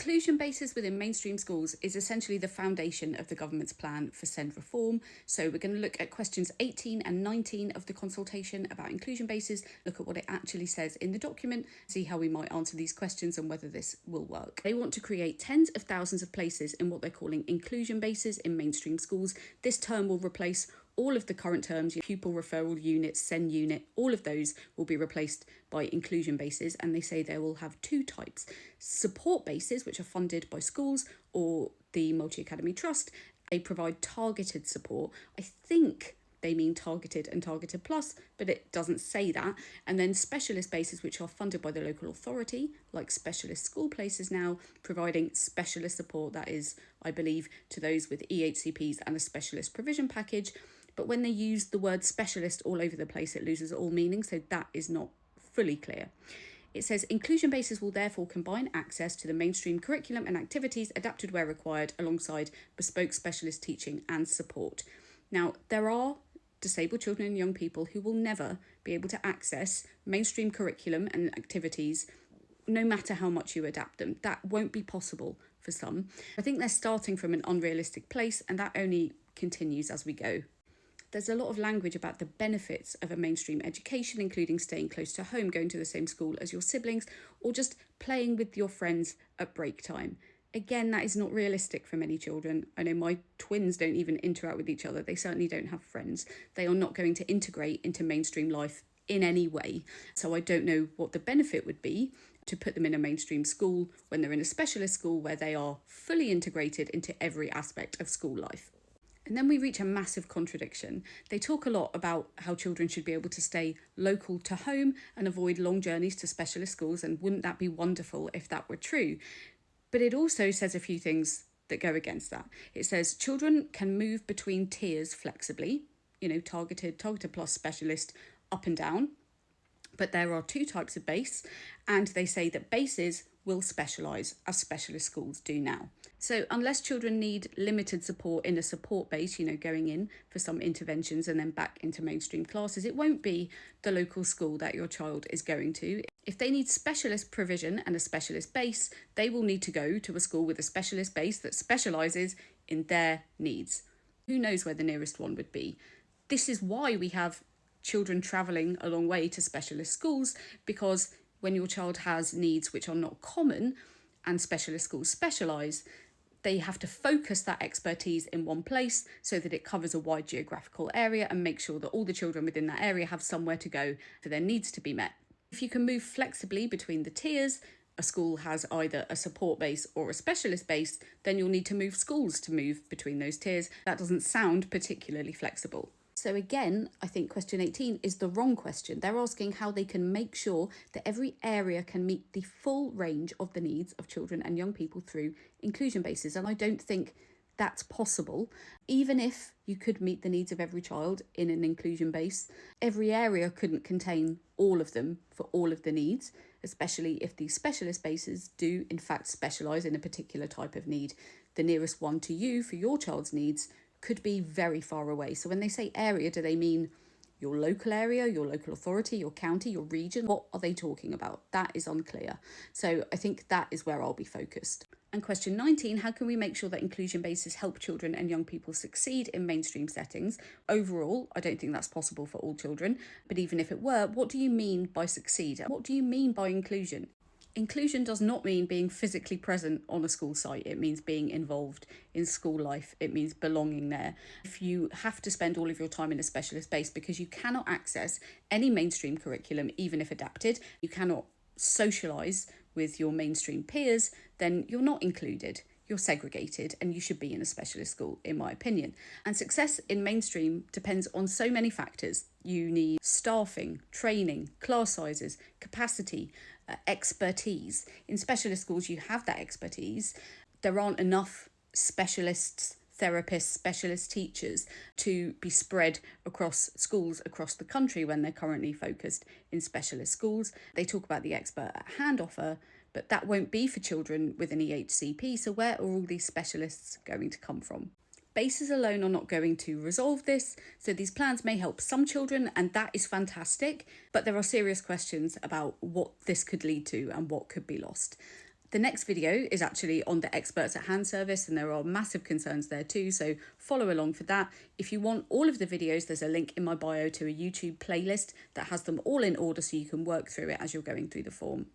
Inclusion basis within mainstream schools is essentially the foundation of the government's plan for SEND reform. So we're going to look at questions 18 and 19 of the consultation about inclusion bases, look at what it actually says in the document, see how we might answer these questions and whether this will work. They want to create tens of thousands of places in what they're calling inclusion bases in mainstream schools. This term will replace all of the current terms, pupil referral units, SEND unit, all of those will be replaced by inclusion bases, and they say they will have two types. Support bases, which are funded by schools or the Multi-Academy Trust. They provide targeted support. I think they mean targeted and targeted plus, but it doesn't say that. And then specialist bases, which are funded by the local authority, like specialist school places now, providing specialist support, that is, I believe, to those with EHCPs and a specialist provision package. But when they use the word specialist all over the place, it loses all meaning, so that is not fully clear. It says inclusion bases will therefore combine access to the mainstream curriculum and activities adapted where required alongside bespoke specialist teaching and support. Now, there are disabled children and young people who will never be able to access mainstream curriculum and activities no matter how much you adapt them. That won't be possible for some. I think they're starting from an unrealistic place, and that only continues as we go. There's a lot of language about the benefits of a mainstream education, including staying close to home, going to the same school as your siblings, or just playing with your friends at break time. Again, that is not realistic for many children. I know my twins don't even interact with each other. They certainly don't have friends. They are not going to integrate into mainstream life in any way. So I don't know what the benefit would be to put them in a mainstream school when they're in a specialist school where they are fully integrated into every aspect of school life. And then we reach a massive contradiction. They talk a lot about how children should be able to stay local to home and avoid long journeys to specialist schools, and wouldn't that be wonderful if that were true? But it also says a few things that go against that. It says children can move between tiers flexibly, targeted plus specialist, up and down. But there are two types of base, and they say that bases will specialise as specialist schools do now. So unless children need limited support in a support base, going in for some interventions and then back into mainstream classes, it won't be the local school that your child is going to. If they need specialist provision and a specialist base, they will need to go to a school with a specialist base that specialises in their needs. Who knows where the nearest one would be? This is why we have children travelling a long way to specialist schools, because when your child has needs which are not common and specialist schools specialise, they have to focus that expertise in one place so that it covers a wide geographical area and make sure that all the children within that area have somewhere to go for their needs to be met. If you can move flexibly between the tiers, a school has either a support base or a specialist base, then you'll need to move schools to move between those tiers. That doesn't sound particularly flexible. So again, I think question 18 is the wrong question. They're asking how they can make sure that every area can meet the full range of the needs of children and young people through inclusion bases. And I don't think that's possible. Even if you could meet the needs of every child in an inclusion base, every area couldn't contain all of them for all of the needs, especially if these specialist bases do in fact specialise in a particular type of need. The nearest one to you for your child's needs could be very far away. So when they say area, do they mean your local area, your local authority, your county, your region? What are they talking about? That is unclear. So I think that is where I'll be focused. And question 19, how can we make sure that inclusion bases help children and young people succeed in mainstream settings? Overall, I don't think that's possible for all children, but even if it were, what do you mean by succeed? What do you mean by inclusion? Inclusion does not mean being physically present on a school site. It means being involved in school life. It means belonging there. If you have to spend all of your time in a specialist base because you cannot access any mainstream curriculum, even if adapted, you cannot socialise with your mainstream peers, then you're not included. You're segregated and you should be in a specialist school, in my opinion. And success in mainstream depends on so many factors. You need staffing, training, class sizes, capacity, expertise. In specialist schools, you have that expertise. There aren't enough specialists, therapists, specialist teachers to be spread across schools across the country when they're currently focused in specialist schools. They talk about the expert at hand offer, but that won't be for children with an EHCP. So where are all these specialists going to come from? Bases alone are not going to resolve this. So these plans may help some children, and that is fantastic. But there are serious questions about what this could lead to and what could be lost. The next video is actually on the experts at hand service, and there are massive concerns there too, so follow along for that. If you want all of the videos, there's a link in my bio to a YouTube playlist that has them all in order so you can work through it as you're going through the form.